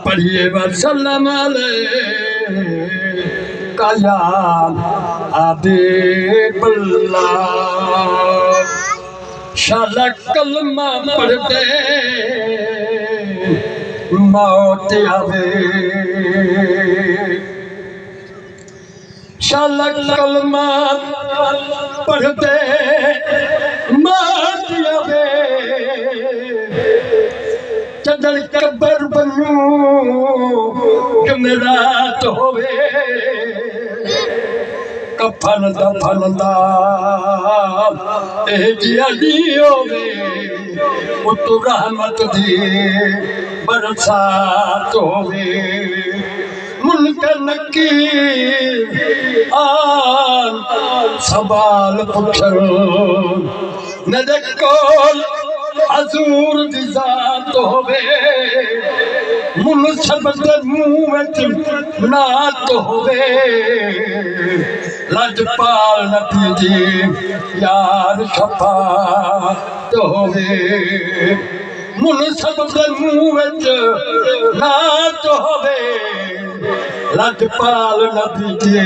पढ़िए वसल्लम अलैका या हबीबल्लाह। शाला कलमा पढ़ते मौत आवे, शाला कलमा पढ़ते मौत आवे। चदर कबर बनू जमरात होवे, कफन दफन दा जियादी होवे। उतु रहमत दी बरसात होवे। मुनकर नकीर आन सवाल पुछन नदे कोल हजूर दी जात होवे। मुनसब दे मुंह विच नात होवे। लजपाल नबी दी यार शफात होवे। मुनसब दे मुंह विच नात होवे। लजपाल नबी दी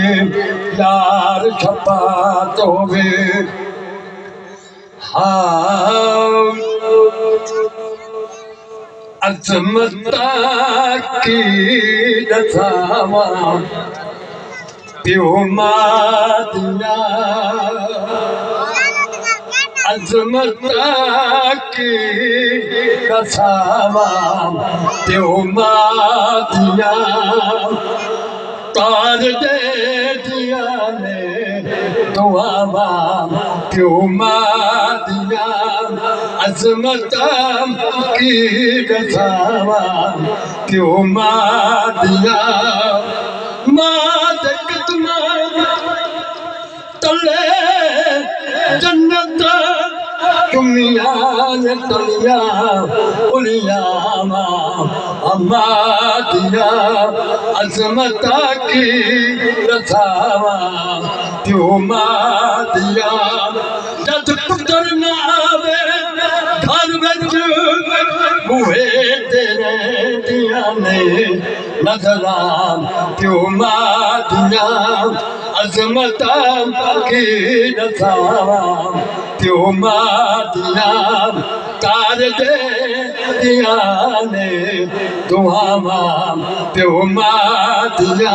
यार शफात होवे। अजमता की रज़ावा प्यो मादिया। अजमता की रज़ावा प्यो मादिया। तार दे दिया ने दुआवा प्यो मादिया। अजमता की रज़ावा प्यो मादिया। मादक तुम्हारा तले जन्नत दुनिया ने तलिया उलियामा अम्मा दिया। अजमता की रज़ावा प्यो मादिया। जद पुत्र ना आवे घर विच बूहे तेरे दिया ने नजरा प्यो मादिया। अजमता की रज़ावा प्यो मादिया। तार दे दिया ने दुआवा प्यो मादिया।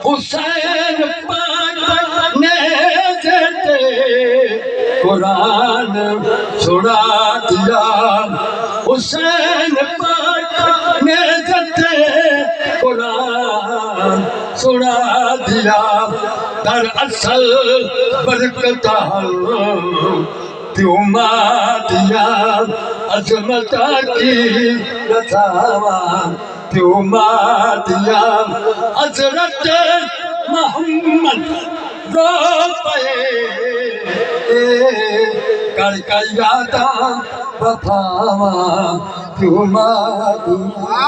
हुसैन पाक ने जेते कुरान सुना दिया। हुसैन पाक ने जेते कुरान सुना दिया। दरअसल बरकत प्यो मादिया। अजमता की रज़ावा प्यो मादिया। हज़रत मोहम्मद रो पे कर कर यादा वफावा प्यो मादिया।